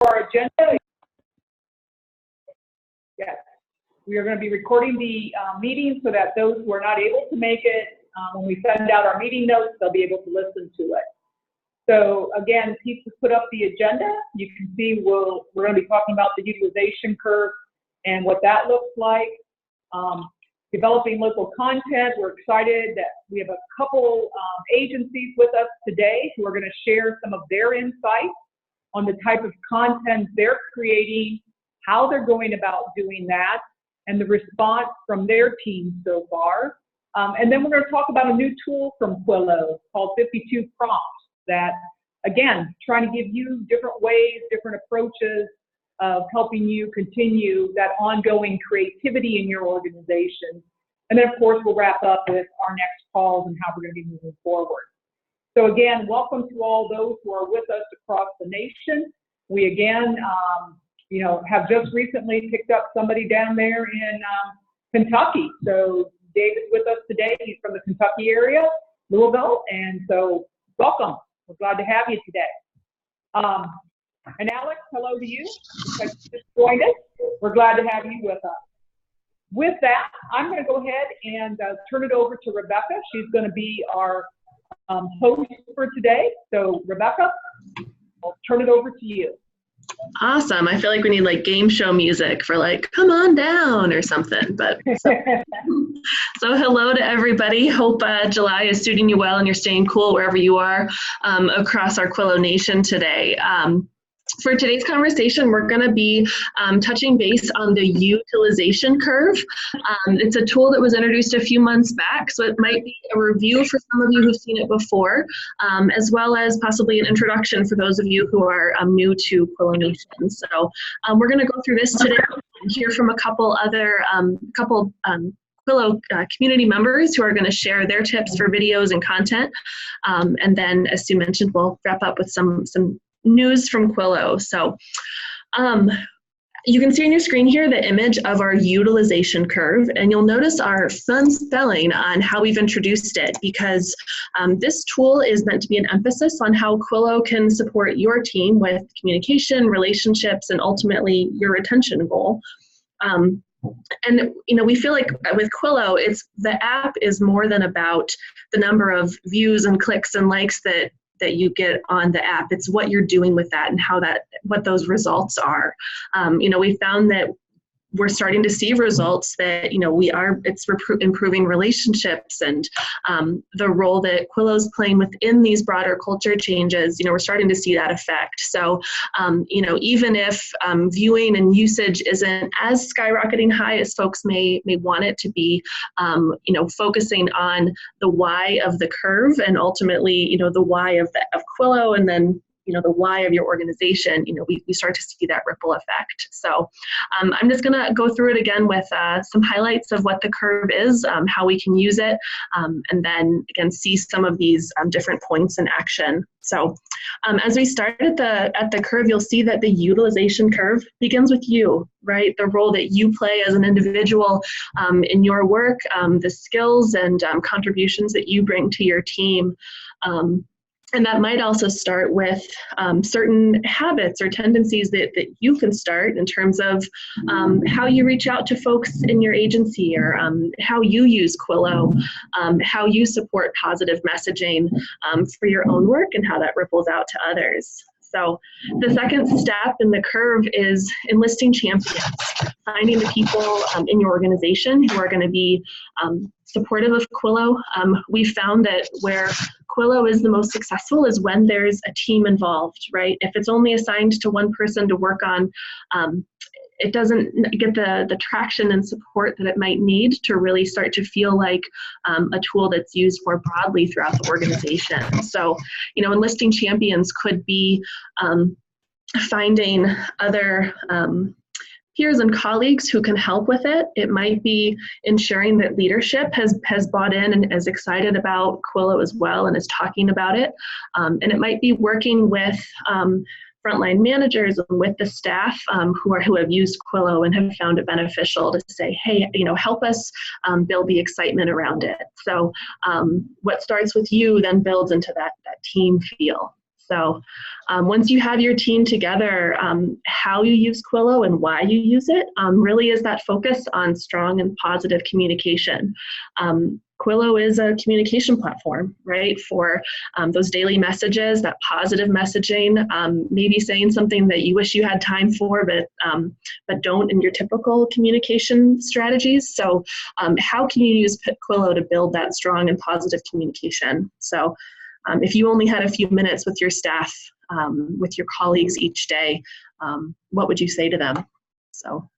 our agenda, yes, we are going to be recording the meeting so that those who are not able to make it, when we send out our meeting notes, they'll be able to listen to it. So again, Pete has put up the agenda. You can see we're going to be talking about the utilization curve and what that looks like. Developing local content. We're excited that we have a couple agencies with us today who are going to share some of their insights on the type of content they're creating, how they're going about doing that, and the response from their team so far. And then we're going to talk about a new tool from Quillo called 52 Prompts that, again, trying to give you different ways, different approaches of helping you continue that ongoing creativity in your organization. And then, of course, we'll wrap up with our next calls and how we're going to be moving forward. So again, welcome to all those who are with us across the nation. We again, you know, have just recently picked up somebody down there in Kentucky. So David's with us today. He's from the Kentucky area, Louisville, and so welcome. We're glad to have you today. And Alex, hello to you. You just joined us. We're glad to have you with us. With that, I'm going to go ahead and turn it over to Rebecca. She's going to be our host for today. So Rebecca, I'll turn it over to you. Awesome. I feel like we need like game show music for like, come on down or something. But so hello to everybody. Hope July is suiting you well and you're staying cool wherever you are across our Quillo Nation today. For today's conversation, we're going to be touching base on the utilization curve. It's a tool that was introduced a few months back, so it might be a review for some of you who've seen it before, as well as possibly an introduction for those of you who are new to Quillo Nation. So we're going to go through this today and hear from a couple other Quillo community members who are going to share their tips for videos and content. And then, as Sue mentioned, we'll wrap up with some news from Quillo. So you can see on your screen here the image of our utilization curve, and you'll notice our fun spelling on how we've introduced it, because this tool is meant to be an emphasis on how Quillo can support your team with communication, relationships, and ultimately your retention goal. And you know, we feel like with Quillo, the app is more than about the number of views and clicks and likes that you get on the app. It's what you're doing with that and what those results are. You know, we found that we're starting to see results that, you know, it's improving relationships and the role that Quillo's playing within these broader culture changes, you know, we're starting to see that effect. So, you know, even if viewing and usage isn't as skyrocketing high as folks may want it to be, you know, focusing on the why of the curve and ultimately, you know, the why of Quillo, and then, you know, the why of your organization, you know, we start to see that ripple effect. So I'm just going to go through it again with some highlights of what the curve is, how we can use it, and then again see some of these different points in action. So as we start at the curve, you'll see that the utilization curve begins with you, right? The role that you play as an individual in your work, the skills and contributions that you bring to your team. And that might also start with certain habits or tendencies that you can start in terms of how you reach out to folks in your agency, or how you use Quillo, how you support positive messaging for your own work, and how that ripples out to others. So the second step in the curve is enlisting champions, finding the people in your organization who are going to be supportive of Quillo. We found that where Quillo is the most successful is when there's a team involved, right? If it's only assigned to one person to work on, it doesn't get the traction and support that it might need to really start to feel like a tool that's used more broadly throughout the organization. So, you know, enlisting champions could be finding other peers and colleagues who can help with it. It might be ensuring that leadership has bought in and is excited about Quillo as well and is talking about it. And it might be working with frontline managers and with the staff who have used Quillo and have found it beneficial to say, hey, you know, help us build the excitement around it. So what starts with you then builds into that team feel. So once you have your team together, how you use Quillo and why you use it really is that focus on strong and positive communication. Quillo is a communication platform, right, for those daily messages, that positive messaging, maybe saying something that you wish you had time for, but don't in your typical communication strategies. So how can you use Quillo to build that strong and positive communication? So if you only had a few minutes with your staff, with your colleagues each day, what would you say to them? So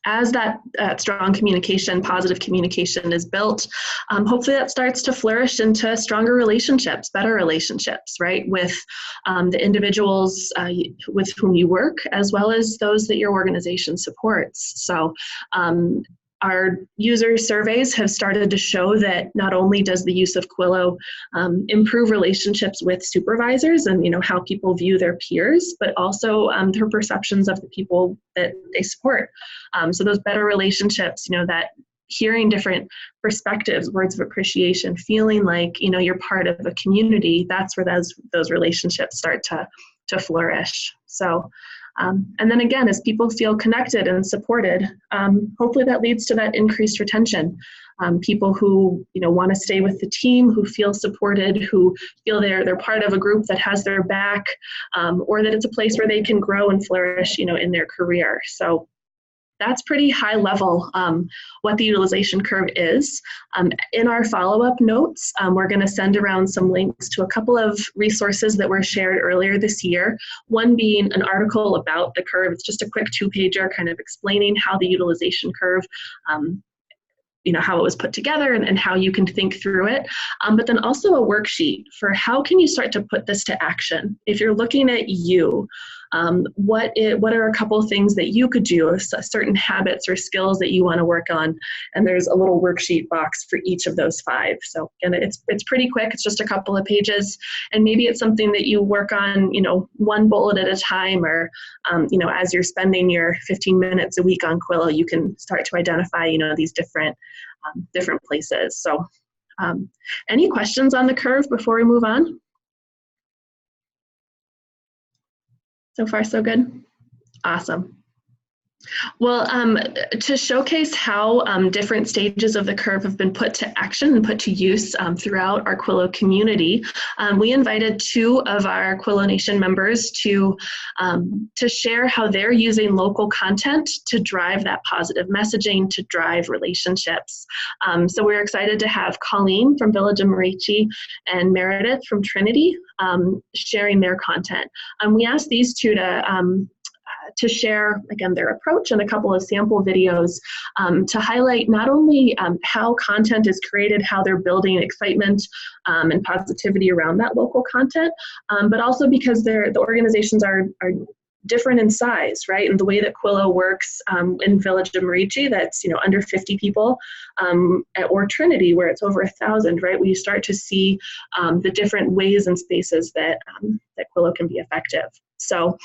as that strong communication, positive communication is built, hopefully that starts to flourish into stronger relationships, better relationships, right, with the individuals with whom you work, as well as those that your organization supports. So our user surveys have started to show that not only does the use of Quillo improve relationships with supervisors and how people view their peers, but also their perceptions of the people that they support. So those better relationships, that hearing different perspectives, words of appreciation, feeling like you're part of a community, that's where those relationships start to flourish. So. And then again, as people feel connected and supported, hopefully that leads to that increased retention. People who want to stay with the team, who feel supported, who feel they're part of a group that has their back, or that it's a place where they can grow and flourish, in their career. So that's pretty high level what the utilization curve is. In our follow-up notes, we're going to send around some links to a couple of resources that were shared earlier this year. One being an article about the curve. It's just a quick 2-pager kind of explaining how the utilization curve how it was put together and how you can think through it. But then also a worksheet for how can you start to put this to action. If you're looking at you, what are a couple of things that you could do, certain habits or skills that you want to work on, and there's a little worksheet box for each of those 5. So again, it's pretty quick, it's just a couple of pages, and maybe it's something that you work on, one bullet at a time, or as you're spending your 15 minutes a week on Quillo, you can start to identify, these different places. So any questions on the curve before we move on? So far, so good? Awesome. Well, to showcase how different stages of the curve have been put to action and put to use throughout our Quillo community, we invited 2 of our Quillo Nation members to share how they're using local content to drive that positive messaging, to drive relationships. So we're excited to have Colleen from Village of Marici and Meredith from Trinity sharing their content. We asked these 2 to share, again, their approach and a couple of sample videos to highlight not only how content is created, how they're building excitement and positivity around that local content, but also because the organizations are different in size, right? And the way that Quillo works in Village of Marici, that's under 50 people, or Trinity, where it's over 1,000, right? We start to see the different ways and spaces that Quillo can be effective. So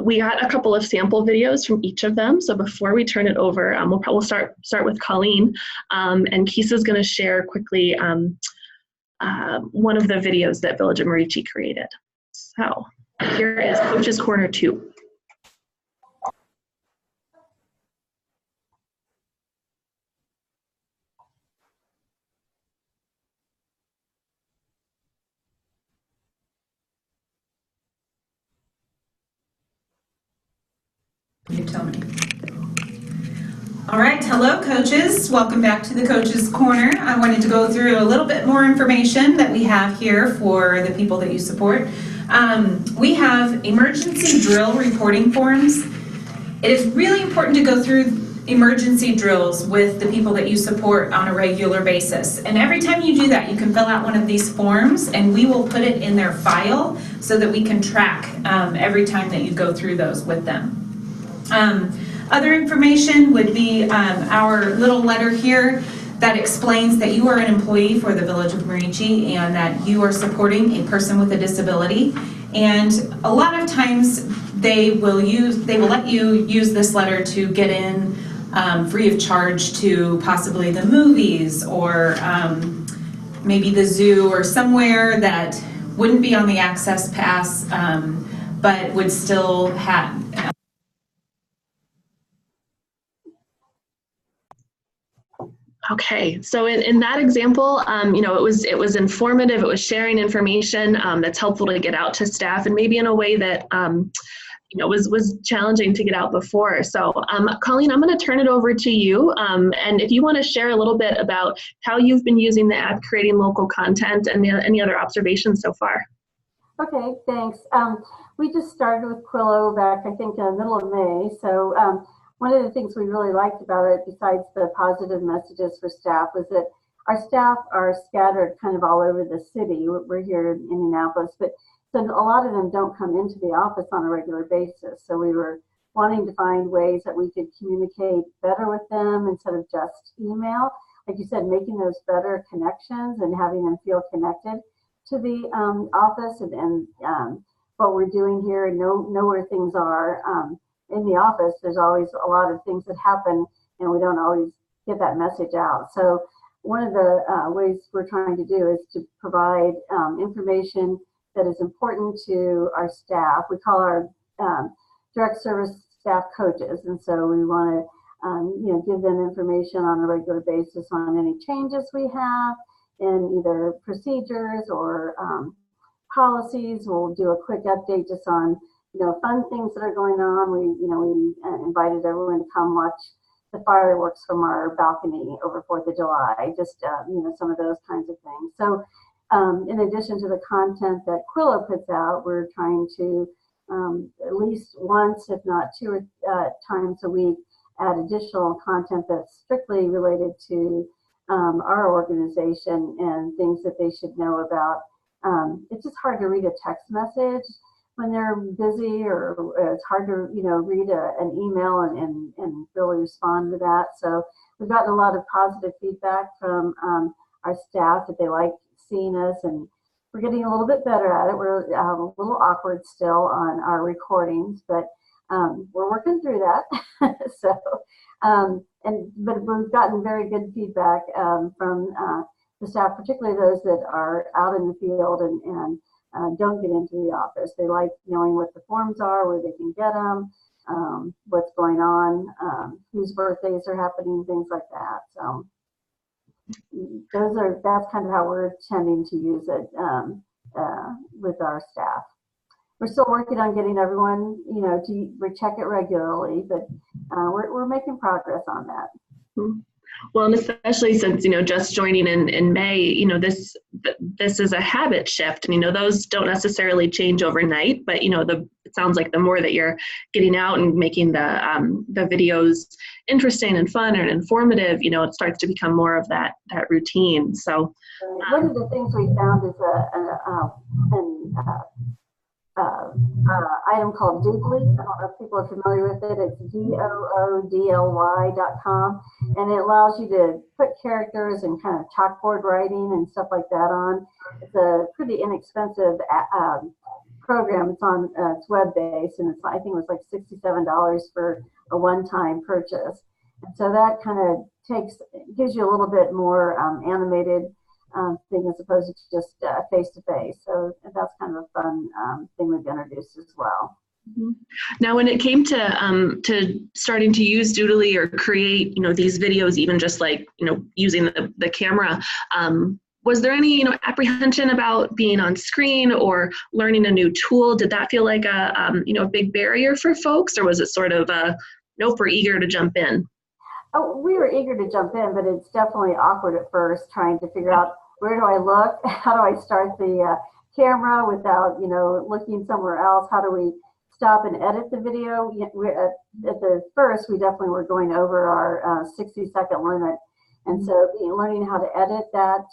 we got a couple of sample videos from each of them. So before we turn it over, we'll start with Colleen, and Kisa's going to share quickly one of the videos that Village of Marici created. So here is Coach's Corner 2. You tell me. All right, hello coaches. Welcome back to the Coach's Corner. I wanted to go through a little bit more information that we have here for the people that you support. We have emergency drill reporting forms. It is really important to go through emergency drills with the people that you support on a regular basis. And every time you do that, you can fill out one of these forms and we will put it in their file so that we can track every time that you go through those with them. Other information would be our little letter here that explains that you are an employee for the Village of Marici and that you are supporting a person with a disability. And a lot of times they will let you use this letter to get in free of charge to possibly the movies or maybe the zoo or somewhere that wouldn't be on the access pass, but would still have. Okay, so in that example, you know, it was informative. It was sharing information that's helpful to get out to staff, and maybe in a way that you know was challenging to get out before. So, Colleen, I'm going to turn it over to you, and if you want to share a little bit about how you've been using the app, creating local content, and any other observations so far. Okay, thanks. We just started with Quillo back, I think, in the middle of May. So one of the things we really liked about it, besides the positive messages for staff, was that our staff are scattered kind of all over the city. We're here in Indianapolis, but so a lot of them don't come into the office on a regular basis. So we were wanting to find ways that we could communicate better with them instead of just email. Like you said, making those better connections and having them feel connected to the office and what we're doing here and know where things are. In the office, there's always a lot of things that happen and we don't always get that message out. So one of the ways we're trying to do is to provide information that is important to our staff. We call our direct service staff coaches, and so we want to you know, give them information on a regular basis on any changes we have in either procedures or policies. We'll do a quick update just on, you know, fun things that are going on. We invited everyone to come watch the fireworks from our balcony over 4th of July, just, you know, some of those kinds of things. So in addition to the content that Quillo puts out, we're trying to at least once, if not 2 times a week, add additional content that's strictly related to our organization and things that they should know about. It's just hard to read a text message when they're busy, or it's hard to, you know, read an email and really respond to that. So we've gotten a lot of positive feedback from our staff that they like seeing us, and we're getting a little bit better at it. We're a little awkward still on our recordings, but we're working through that. So, but we've gotten very good feedback from the staff, particularly those that are out in the field and don't get into the office. They like knowing what the forms are, where they can get them, what's going on, whose birthdays are happening, things like that. So that's kind of how we're tending to use it with our staff. We're still working on getting everyone, you know, to recheck it regularly, but we're making progress on that. Mm-hmm. Well, and especially since, you know, just joining in May, you know, this is a habit shift, and, you know, those don't necessarily change overnight, but, you know, it sounds like the more that you're getting out and making the videos interesting and fun and informative, you know, it starts to become more of that routine. So one of the things we found is an item called Doodly. I don't know if people are familiar with it. It's doodly.com, and it allows you to put characters and kind of chalkboard writing and stuff like that on. It's a pretty inexpensive program. It's on it's web-based, and I think it was like $67 for a one-time purchase. And so that kind of gives you a little bit more animated thing as opposed to just face-to-face. So that's kind of a fun thing we've introduced as well. Mm-hmm. Now, when it came to starting to use Doodly or create, you know, these videos, even just like, you know, using the camera, was there any, you know, apprehension about being on screen or learning a new tool? Did that feel like a you know, a big barrier for folks, or was it sort of nope, we're eager to jump in? Oh, we were eager to jump in, but it's definitely awkward at first trying to figure out, where do I look? How do I start the camera without, you know, looking somewhere else? How do we stop and edit the video? At the first, we definitely were going over our 60-second limit. And so learning how to edit that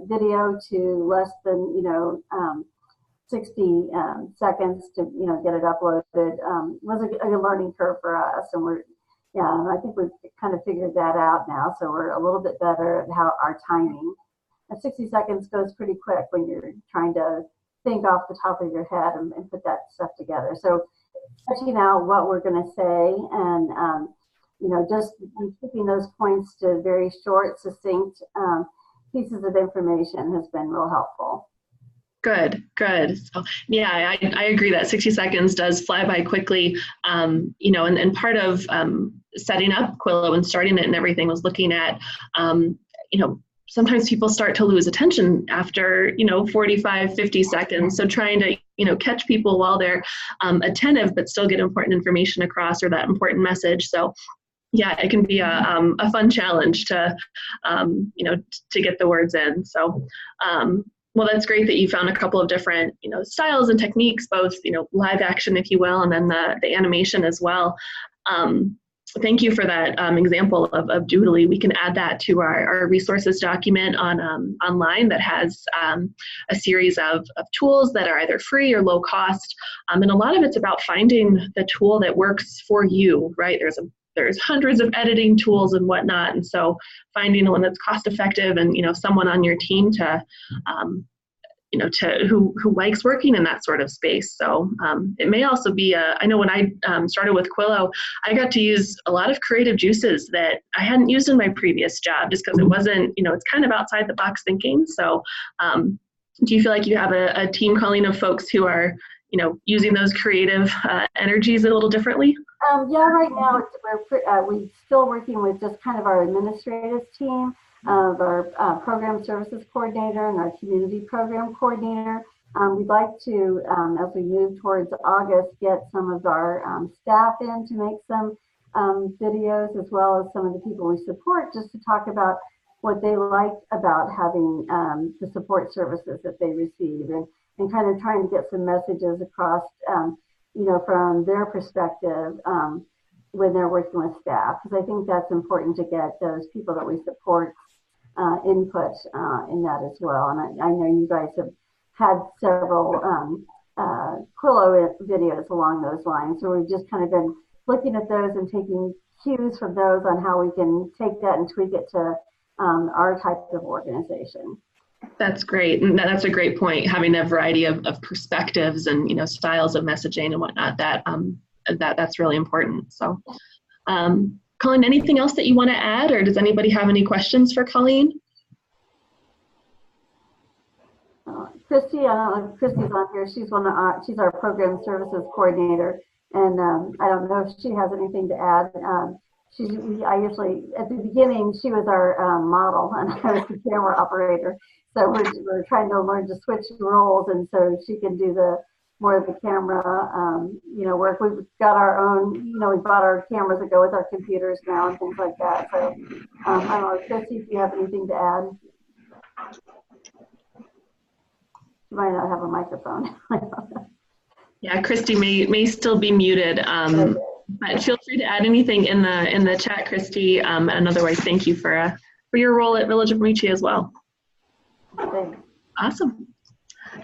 video to less than, you know, 60 seconds to, you know, get it uploaded was a learning curve for us. And I think we've kind of figured that out now. So we're a little bit better at how our timing. 60 seconds goes pretty quick when you're trying to think off the top of your head and put that stuff together. So checking out what we're going to say and, you know, just keeping those points to very short, succinct pieces of information has been real helpful. Good, good. So, yeah, I agree that 60 seconds does fly by quickly. And part of setting up Quillo and starting it and everything was looking at, sometimes people start to lose attention after, 45, 50 seconds. So trying to, catch people while they're attentive, but still get important information across or that important message. So yeah, it can be a fun challenge to, to get the words in. So, well, that's great that you found a couple of different, styles and techniques, both, live action, if you will, and then the animation as well. Thank you for that example of Doodly. We can add that to our resources document on online that has a series of tools that are either free or low cost. And a lot of it's about finding the tool that works for you, right? There's hundreds of editing tools and whatnot, and so finding one that's cost effective and someone on your team to who likes working in that sort of space. So it may also be I know when I started with Quillo, I got to use a lot of creative juices that I hadn't used in my previous job just because it wasn't, it's kind of outside the box thinking. So do you feel like you have a team, Colleen, of folks who are using those creative energies a little differently? Yeah, right now we're still working with just kind of our administrative team of our program services coordinator and our community program coordinator. We'd like to, as we move towards August, get some of our staff in to make some videos, as well as some of the people we support, just to talk about what they like about having the support services that they receive, and kind of trying to get some messages across, from their perspective when they're working with staff, because I think that's important to get those people that we support input in that as well. And I know you guys have had several Quillo videos along those lines, so we've just kind of been looking at those and taking cues from those on how we can take that and tweak it to our type of organization. That's great. And that's a great point, having a variety of perspectives and, styles of messaging and whatnot, that's really important. So, Colleen, anything else that you want to add, or does anybody have any questions for Colleen? Christy, I don't know if Christy's on here. She's our program services coordinator, and I don't know if she has anything to add. I usually, at the beginning, she was our model, and I was the camera operator. So we're trying to learn to switch roles, and so she can do more of the camera, work. We've got our own, we bought our cameras that go with our computers now and things like that. So I don't know, Christy, if you have anything to add. You might not have a microphone. Yeah, Christy may still be muted, but feel free to add anything in the chat, Christy. And otherwise, thank you for your role at Village of Bemidji as well. Thanks. Awesome.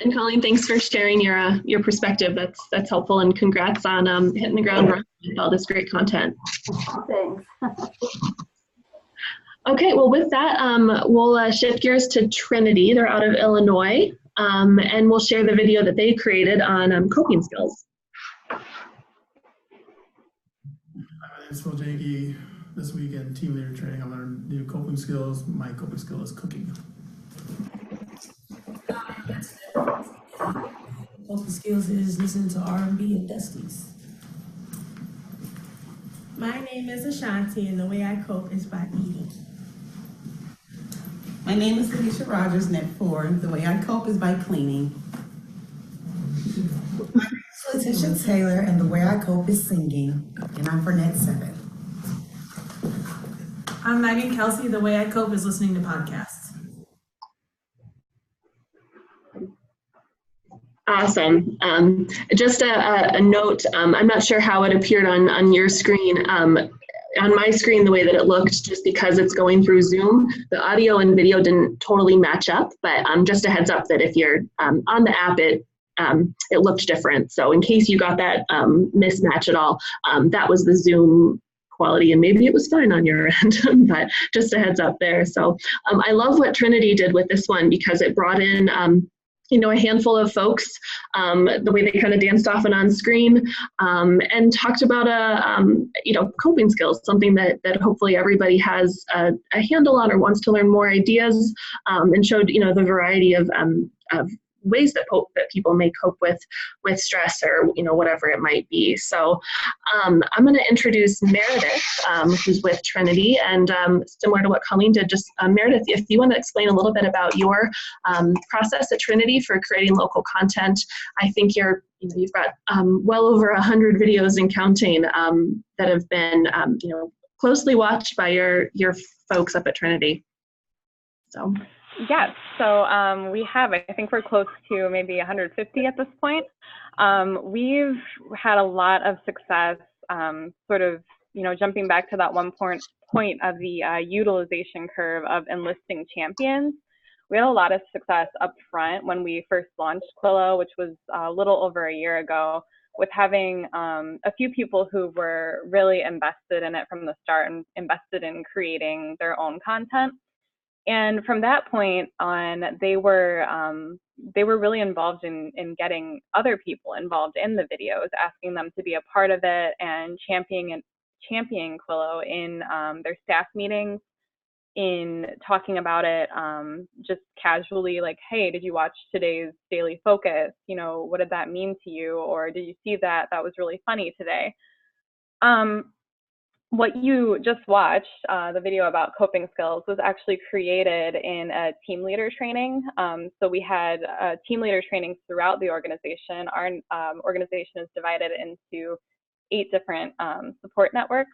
And Colleen, thanks for sharing your perspective. That's helpful, and congrats on hitting the ground running with all this great content. Thanks. Okay, well, with that, we'll shift gears to Trinity. They're out of Illinois, and we'll share the video that they created on coping skills. My name is Phil Janke. This week in team leader training, I learned new coping skills. My coping skill is cooking. Coping skills is listening to R&B and Dusties. My name is Ashanti, and the way I cope is by eating. My name is Felicia Rogers, Net 4. The way I cope is by cleaning. My name is Letitia Taylor, and the way I cope is singing. And I'm for Net 7. I'm Megan Kelsey. The way I cope is listening to podcasts. Awesome. Just a note, I'm not sure how it appeared on your screen. On my screen, the way that it looked, just because it's going through Zoom, the audio and video didn't totally match up, but just a heads up that if you're on the app, it looked different. So in case you got that mismatch at all, that was the Zoom quality, and maybe it was fine on your end, but just a heads up there. So I love what Trinity did with this one, because it brought in a handful of folks, the way they kind of danced off and on screen, and talked about coping skills, something that hopefully everybody has a handle on or wants to learn more ideas, and showed the variety of ways that people may cope with stress or whatever it might be. So I'm going to introduce Meredith, who's with Trinity, and similar to what Colleen did, just Meredith, if you want to explain a little bit about your process at Trinity for creating local content. I think you've got well over 100 videos and counting that have been closely watched by your folks up at Trinity. So. Yes, so we have, I think we're close to maybe 150 at this point. We've had a lot of success, sort of, jumping back to that one point of the utilization curve of enlisting champions. We had a lot of success up front when we first launched Quillo, which was a little over a year ago, with having a few people who were really invested in it from the start and invested in creating their own content. And from that point on, they were really involved in getting other people involved in the videos, asking them to be a part of it and championing Quillo in their staff meetings, in talking about it just casually, like, hey, did you watch today's daily focus? What did that mean to you? Or did you see that? That was really funny today. What you just watched, the video about coping skills, was actually created in a team leader training. So we had team leader trainings throughout the organization. Our organization is divided into 8 different support networks.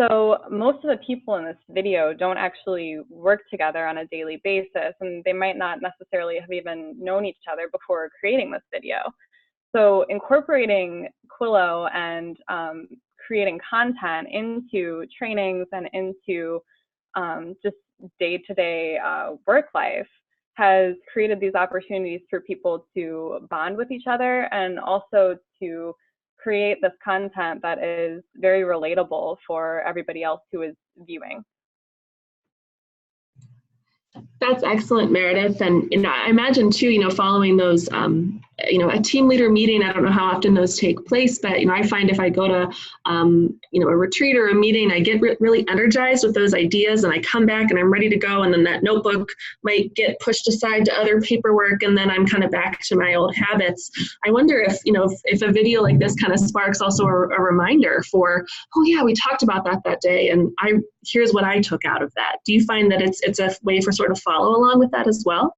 So most of the people in this video don't actually work together on a daily basis, and they might not necessarily have even known each other before creating this video. So incorporating Quillo and creating content into trainings and into just day-to-day work life has created these opportunities for people to bond with each other, and also to create this content that is very relatable for everybody else who is viewing. That's excellent, Meredith. And I imagine too, following those, a team leader meeting, I don't know how often those take place, but I find if I go to, a retreat or a meeting, I get really energized with those ideas, and I come back and I'm ready to go, and then that notebook might get pushed aside to other paperwork, and then I'm kind of back to my old habits. I wonder if a video like this kind of sparks also a reminder for, oh yeah, we talked about that day, and here's what I took out of that. Do you find that it's a way for sort of follow along with that as well?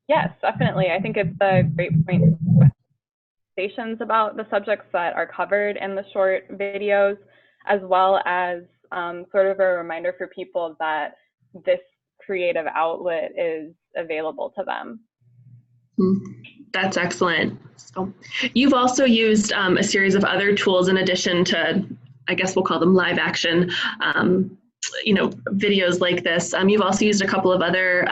Yes, definitely. I think it's a great point. Conversations about the subjects that are covered in the short videos, as well as sort of a reminder for people that this creative outlet is available to them. That's excellent. So you've also used a series of other tools in addition to, I guess we'll call them live action, videos like this. You've also used a couple of other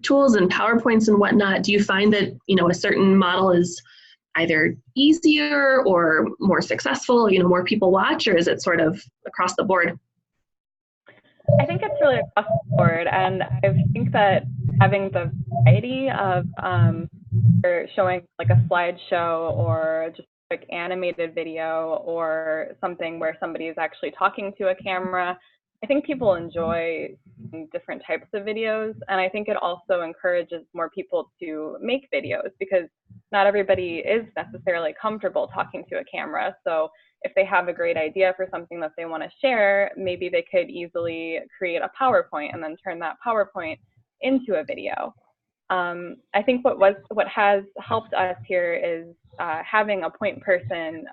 tools and PowerPoints and whatnot. Do you find that, a certain model is either easier or more successful, more people watch, or is it sort of across the board? I think it's really across the board, and I think that having the variety of showing like a slideshow or just like animated video or something where somebody is actually talking to a camera, I think people enjoy different types of videos, and I think it also encourages more people to make videos, because not everybody is necessarily comfortable talking to a camera. So if they have a great idea for something that they want to share, maybe they could easily create a PowerPoint and then turn that PowerPoint into a video. I think what has helped us here is having a point person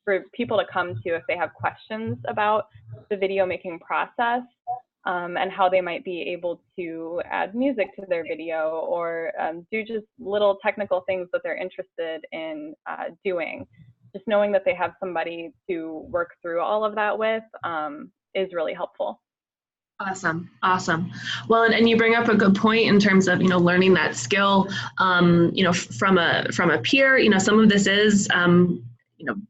for people to come to if they have questions about the video making process, and how they might be able to add music to their video, or do just little technical things that they're interested in doing. Just knowing that they have somebody to work through all of that with is really helpful. Awesome. Well, and you bring up a good point in terms of, learning that skill, from a peer. Some of this is,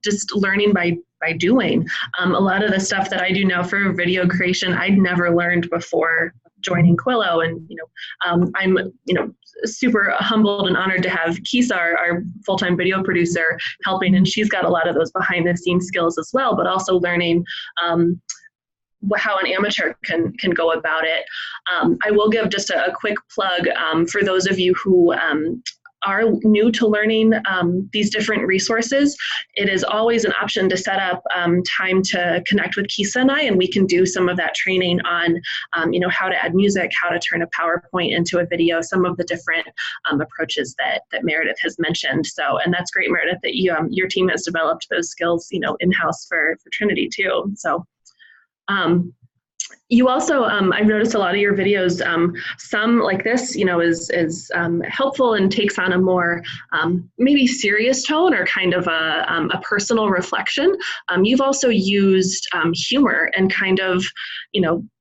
just learning by doing. A lot of the stuff that I do now for video creation, I'd never learned before joining Quillo, and I'm super humbled and honored to have Kisa, our full-time video producer, helping, and she's got a lot of those behind-the-scenes skills as well, but also learning how an amateur can go about it. I will give just a quick plug for those of you who are new to learning these different resources. It is always an option to set up time to connect with Kisa and I, and we can do some of that training on how to add music, how to turn a PowerPoint into a video, some of the different approaches that Meredith has mentioned. So, and that's great, Meredith, that your team has developed those skills in-house for Trinity too. So. You also, I've noticed a lot of your videos, some like this, is helpful and takes on a more maybe serious tone or kind of a personal reflection. You've also used humor and kind of,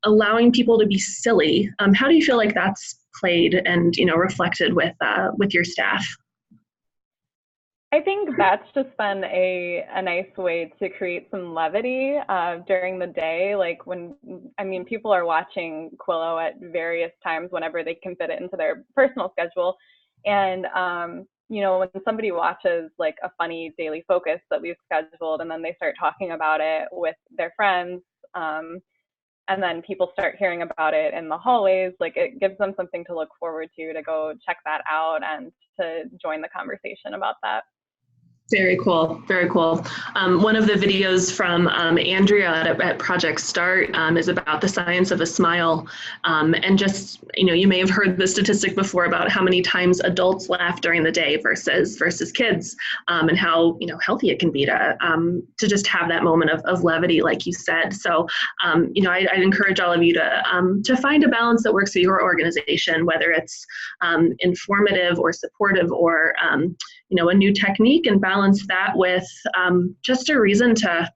allowing people to be silly. How do you feel like that's played and, reflected with your staff? I think that's just been a nice way to create some levity during the day. Like people are watching Quillo at various times whenever they can fit it into their personal schedule. And, when somebody watches like a funny daily focus that we've scheduled and then they start talking about it with their friends, and then people start hearing about it in the hallways, like it gives them something to look forward to go check that out and to join the conversation about that. Very cool, very cool. One of the videos from Andrea at Project Start is about the science of a smile. And just, you may have heard the statistic before about how many times adults laugh during the day versus kids, and how, healthy it can be to just have that moment of levity, like you said. So, I'd encourage all of you to find a balance that works for your organization, whether it's informative or supportive or, a new technique, and balance that with just a reason to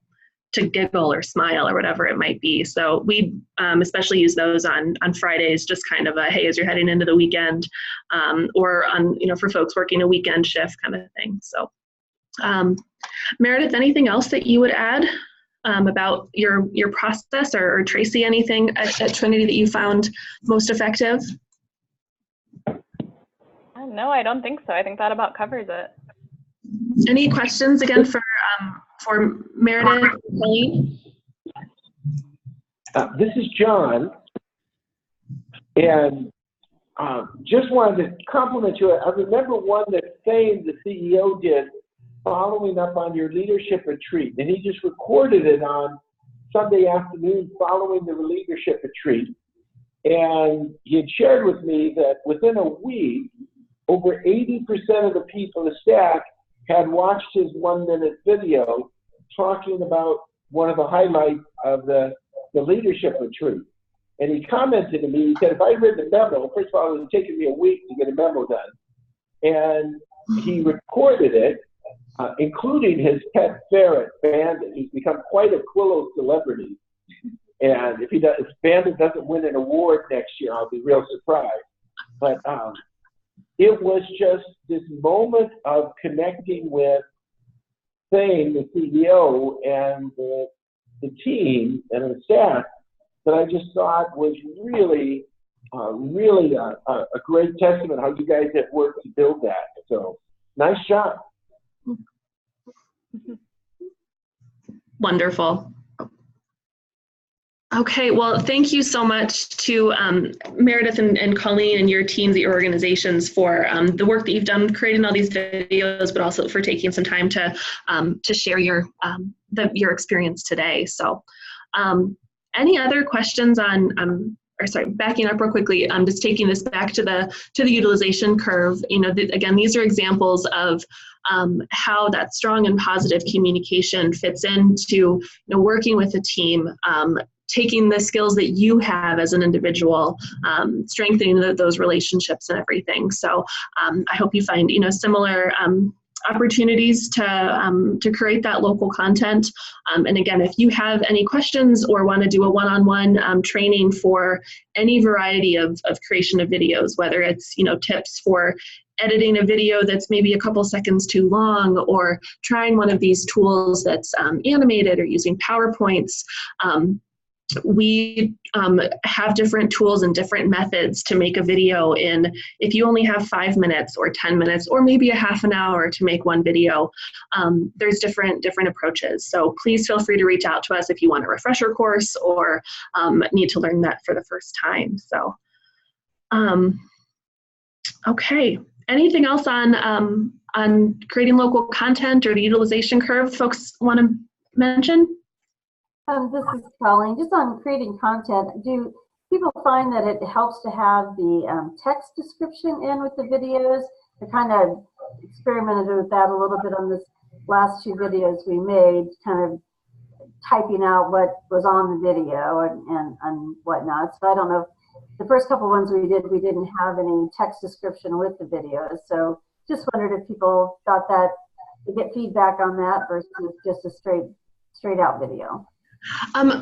giggle or smile or whatever it might be. So we especially use those on Fridays, just kind of a, hey, as you're heading into the weekend, or on, for folks working a weekend shift kind of thing. So Meredith, anything else that you would add about your process, or Tracy, anything at Trinity that you found most effective? No, I don't think so. I think that about covers it. Any questions again for Meredith, Colleen? This is John, and just wanted to compliment you. I remember one that Thane, the CEO, did following up on your leadership retreat, and he just recorded it on Sunday afternoon following the leadership retreat, and he had shared with me that within a week, over 80% of the people, the staff, had watched his 1-minute video talking about one of the highlights of the leadership retreat. And he commented to me, he said, if I read the memo, first of all, it was taking me a week to get a memo done. And he recorded it, including his pet ferret, Bandit. He's become quite a Quillo celebrity. And if Bandit doesn't win an award next year, I'll be real surprised. But it was just this moment of connecting with Thane, the CEO, and the team and the staff that I just thought was really, really a great testament how you guys have worked to build that. So nice job. Wonderful. Okay, well, thank you so much to Meredith and Colleen and your teams at your organizations for the work that you've done creating all these videos, but also for taking some time to share your experience today. So any other questions on, or sorry, backing up real quickly, just taking this back to the utilization curve. Again, these are examples of how that strong and positive communication fits into working with a team, taking the skills that you have as an individual, strengthening those relationships and everything. So I hope you find similar opportunities to create that local content. And again, if you have any questions or want to do a one-on-one training for any variety of creation of videos, whether it's tips for editing a video that's maybe a couple seconds too long, or trying one of these tools that's animated, or using PowerPoints, we have different tools and different methods to make a video in, if you only have 5 minutes or 10 minutes or maybe a half an hour to make one video, there's different approaches. So please feel free to reach out to us if you want a refresher course or need to learn that for the first time. So, okay. Anything else on creating local content or the utilization curve folks want to mention? This is Colleen. Just on creating content, do people find that it helps to have the text description in with the videos? I kind of experimented with that a little bit on this last 2 videos we made, kind of typing out what was on the video and whatnot. So I don't know if the first couple ones we didn't have any text description with the videos. So just wondered if people thought that to get feedback on that versus just a straight out video.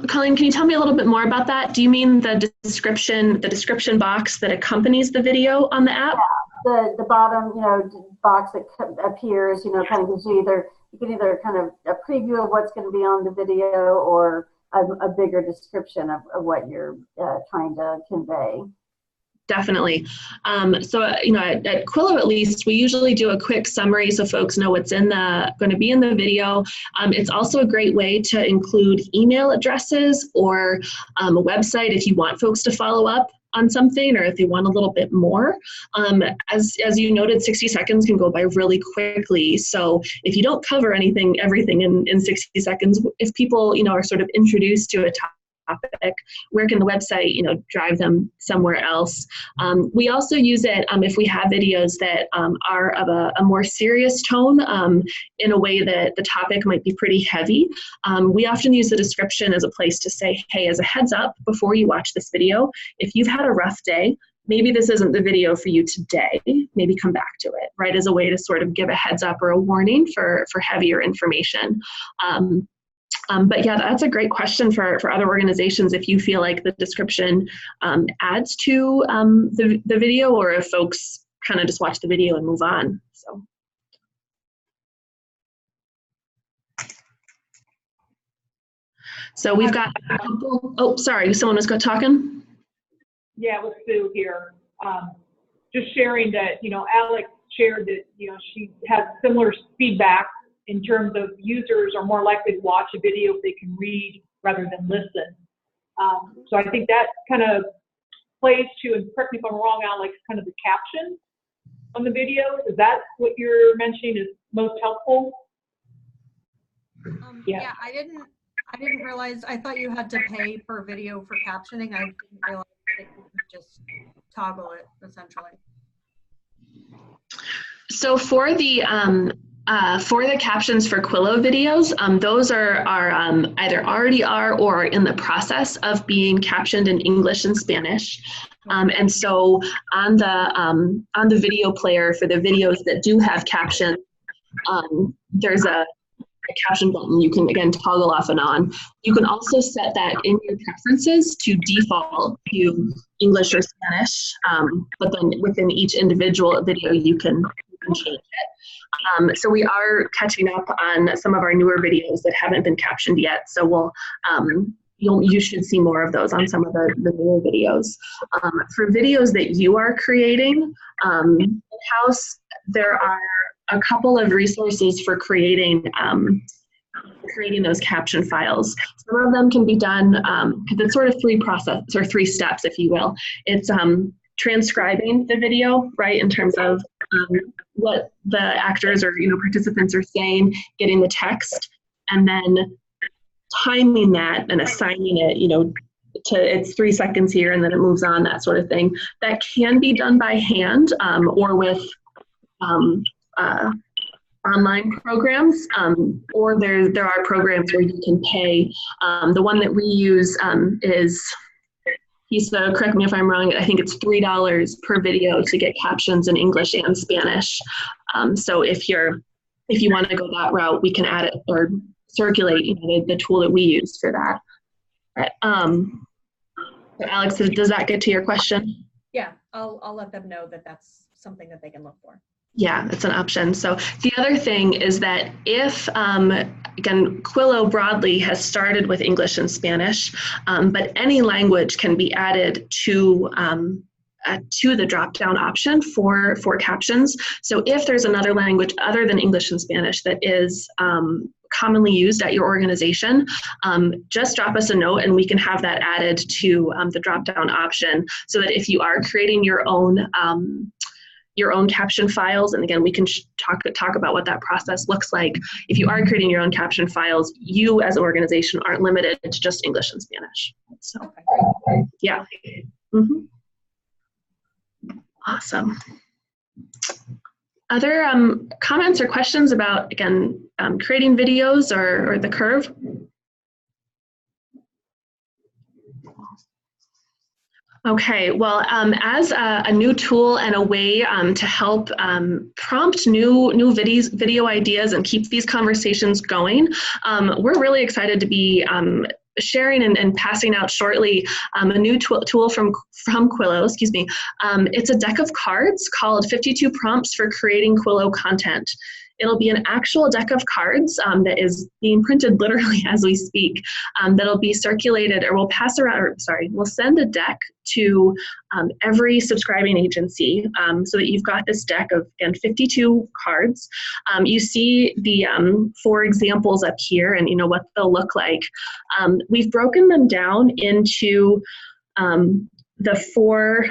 Colleen, can you tell me a little bit more about that? Do you mean the description box that accompanies the video on the app? Yeah, the bottom, box that appears, kind of gives you you can either kind of a preview of what's going to be on the video or a bigger description of what you're trying to convey. Definitely. So, at Quillo, at least, we usually do a quick summary so folks know what's going to be in the video. It's also a great way to include email addresses or a website if you want folks to follow up on something or if they want a little bit more. As you noted, 60 seconds can go by really quickly. So if you don't cover everything in 60 seconds, if people, are sort of introduced to a topic, where can the website, drive them somewhere else? We also use it if we have videos that are of a more serious tone in a way that the topic might be pretty heavy. We often use the description as a place to say, hey, as a heads up, before you watch this video, if you've had a rough day, maybe this isn't the video for you today, maybe come back to it, right, as a way to sort of give a heads up or a warning for heavier information. But yeah, that's a great question for other organizations if you feel like the description adds to the video, or if folks kind of just watch the video and move on. So we've got a couple, oh, sorry, someone was talking? Yeah, with Sue here. Just sharing that, Alex shared that, she has similar feedback in terms of users are more likely to watch a video if they can read rather than listen. So I think that kind of plays to, and correct me if I'm wrong, Alex, kind of the caption on the video. Is that what you're mentioning is most helpful? Yeah, I didn't realize, I thought you had to pay per video for captioning. I didn't realize that you could just toggle it, essentially. So for the captions for Quillo videos, those are either already are or in the process of being captioned in English and Spanish. And so on the video player for the videos that do have captions, there's a caption button you can, again, toggle off and on. You can also set that in your preferences to default to English or Spanish, but then within each individual video you can change it. So we are catching up on some of our newer videos that haven't been captioned yet. So we'll you should see more of those on some of the newer videos. For videos that you are creating in-house, there are a couple of resources for creating those caption files. Some of them can be done, because it's sort of three steps, if you will. It's transcribing the video, right, in terms of what the actors or participants are saying, getting the text, and then timing that and assigning it, to it's 3 seconds here and then it moves on, that sort of thing. That can be done by hand or with online programs, or there are programs where you can pay. The one that we use is, Hisa, correct me if I'm wrong, I think it's $3 per video to get captions in English and Spanish. So if you want to go that route, we can add it or circulate the tool that we use for that. Right. So Alex, does that get to your question? Yeah, I'll let them know that that's something that they can look for. Yeah, it's an option. So the other thing is that if, again, Quillo broadly has started with English and Spanish, but any language can be added to the drop-down option for captions. So if there's another language other than English and Spanish that is commonly used at your organization, just drop us a note and we can have that added to the drop-down option, so that if you are creating your own caption files, and again, we can talk about what that process looks like. If you are creating your own caption files, you as an organization aren't limited to just English and Spanish. So, yeah. Mm-hmm. Awesome. Other comments or questions about, again, creating videos or the curve? Okay, well, as a new tool and a way to help prompt new video ideas and keep these conversations going, we're really excited to be sharing and passing out shortly a new tool from Quillo, excuse me. It's a deck of cards called 52 Prompts for Creating Quillo Content. It'll be an actual deck of cards that is being printed literally as we speak, that'll be circulated, or we'll pass around, or sorry, we'll send a deck to every subscribing agency, so that you've got this deck of, again, 52 cards. You see the 4 examples up here and what they'll look like. We've broken them down into the 4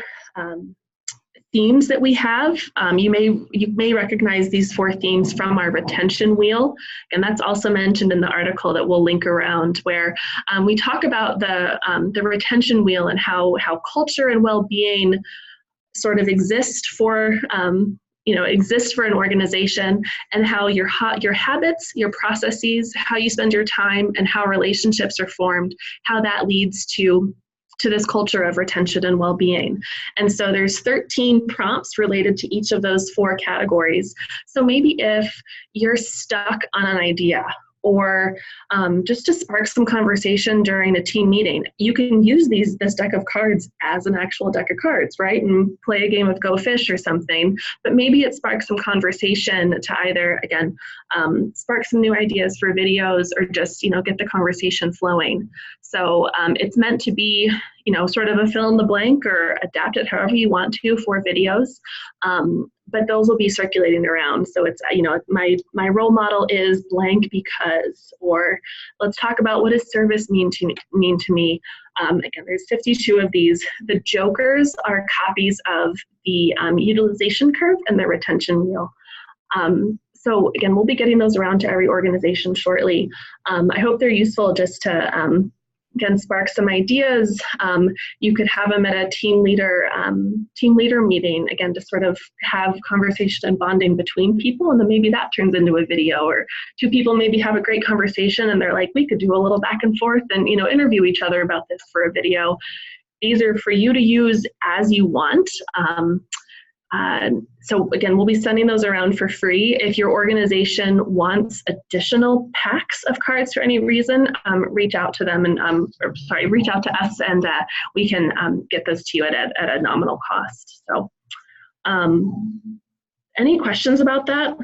themes that we have. You may recognize these 4 themes from our retention wheel, and that's also mentioned in the article that we'll link around, where we talk about the retention wheel and how culture and well-being sort of exist for an organization, and how your habits, your processes, how you spend your time, and how relationships are formed, how that leads to this culture of retention and well-being. And so there's 13 prompts related to each of those 4 categories. So maybe if you're stuck on an idea, or just to spark some conversation during a team meeting, you can use this deck of cards as an actual deck of cards, right? And play a game of Go Fish or something. But maybe it sparks some conversation to either, again, spark some new ideas for videos, or just, get the conversation flowing. So it's meant to be, sort of a fill in the blank, or adapt it however you want to for videos. But those will be circulating around. So it's, my role model is blank because, or let's talk about what does service mean to me. Again, there's 52 of these. The jokers are copies of the utilization curve and the retention wheel. So again, we'll be getting those around to every organization shortly. I hope they're useful just to, again, spark some ideas. You could have them at a team leader meeting, again, to sort of have conversation and bonding between people, and then maybe that turns into a video, or 2 people maybe have a great conversation and they're like, we could do a little back and forth and interview each other about this for a video. These are for you to use as you want. So again, we'll be sending those around for free. If your organization wants additional packs of cards for any reason, reach out to them and reach out to us, and we can get those to you at a nominal cost. So, any questions about that?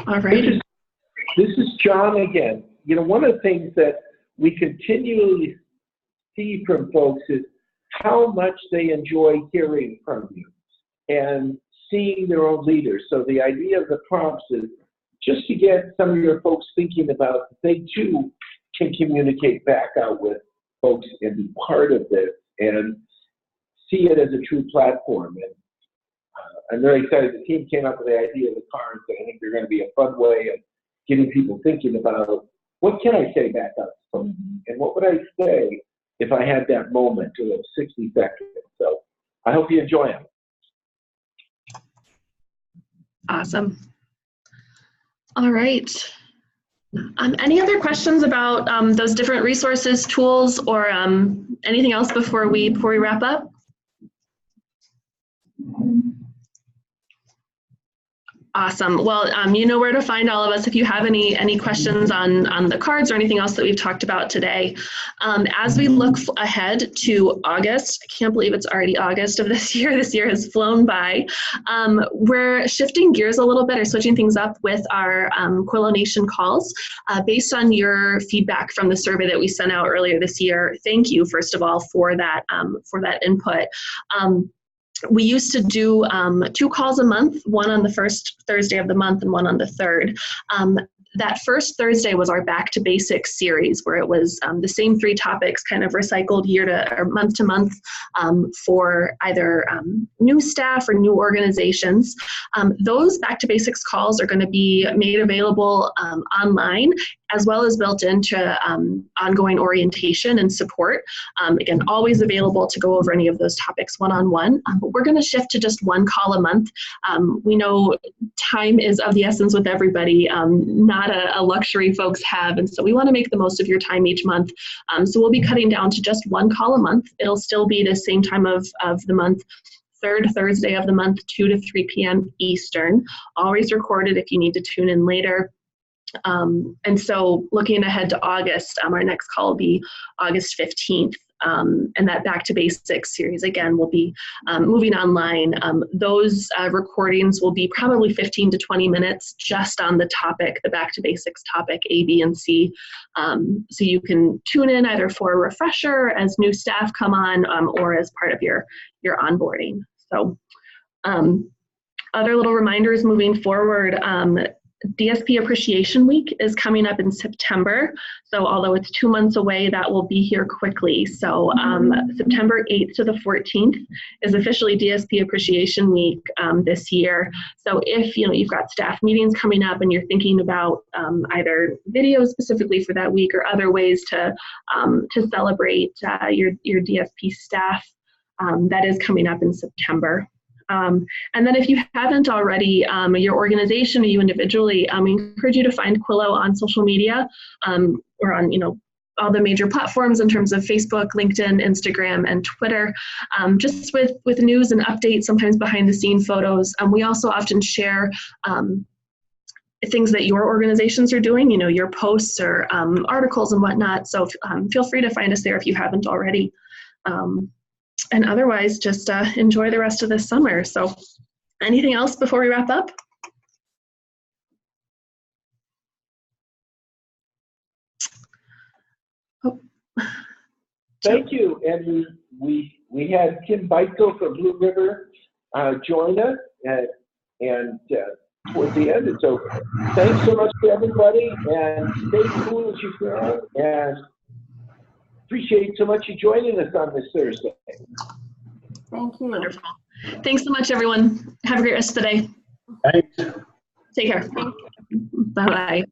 All right. This is John again. One of the things that we continually see from folks is how much they enjoy hearing from you and seeing their own leaders. So the idea of the prompts is just to get some of your folks thinking about, they too can communicate back out with folks and be part of this and see it as a true platform. And I'm very excited the team came up with the idea of the cards, and I think they're going to be a fun way of getting people thinking about, what can I say back up? And what would I say if I had that moment of 60 seconds? So I hope you enjoy them. Awesome. All right. Any other questions about those different resources, tools, or anything else before we wrap up? Awesome. Well, you know where to find all of us if you have any questions on the cards or anything else that we've talked about today. As we look ahead to August, I can't believe it's already August of this year. This year has flown by. We're shifting gears a little bit or switching things up with our Quillo Nation calls based on your feedback from the survey that we sent out earlier this year. Thank you, first of all, for that input. We used to do 2 calls a month, one on the first Thursday of the month and one on the third. That first Thursday was our Back to Basics series, where it was the same 3 topics kind of recycled month to month for either new staff or new organizations. Those Back to Basics calls are going to be made available online, as well as built into ongoing orientation and support. Again, always available to go over any of those topics one-on-one, but we're going to shift to just 1 call a month. We know time is of the essence with everybody, not a luxury folks have, and so we want to make the most of your time each month. So we'll be cutting down to just 1 call a month. It'll still be the same time of the month, third Thursday of the month, 2 to 3 p.m. Eastern, always recorded if you need to tune in later. And so looking ahead to August, our next call will be August 15th. And that Back to Basics series, again, will be moving online. Those recordings will be probably 15 to 20 minutes just on the topic, the Back to Basics topic, A, B, and C. So you can tune in either for a refresher as new staff come on or as part of your onboarding. So other little reminders moving forward, Dsp Appreciation Week is coming up in September. So although it's 2 months away, that will be here quickly. So September 8th to the 14th is officially Dsp Appreciation Week this year. So if you've got staff meetings coming up and you're thinking about either videos specifically for that week or other ways to celebrate your DSP staff, that is coming up in September. And then if you haven't already, your organization or you individually, we encourage you to find Quillo on social media or on, all the major platforms in terms of Facebook, LinkedIn, Instagram, and Twitter, just with news and updates, sometimes behind the scene photos. We also often share things that your organizations are doing, your posts or articles and whatnot. So feel free to find us there if you haven't already. And otherwise, just enjoy the rest of this summer. So anything else before we wrap up? Oh. Thank you. And we had Kim Beitko from Blue River join us and towards the end. And so thanks so much to everybody, and stay cool as you can. And appreciate so much you joining us on this Thursday. Thank you. Wonderful. Thanks so much, everyone. Have a great rest of the day. Thanks. Take care. Bye-bye.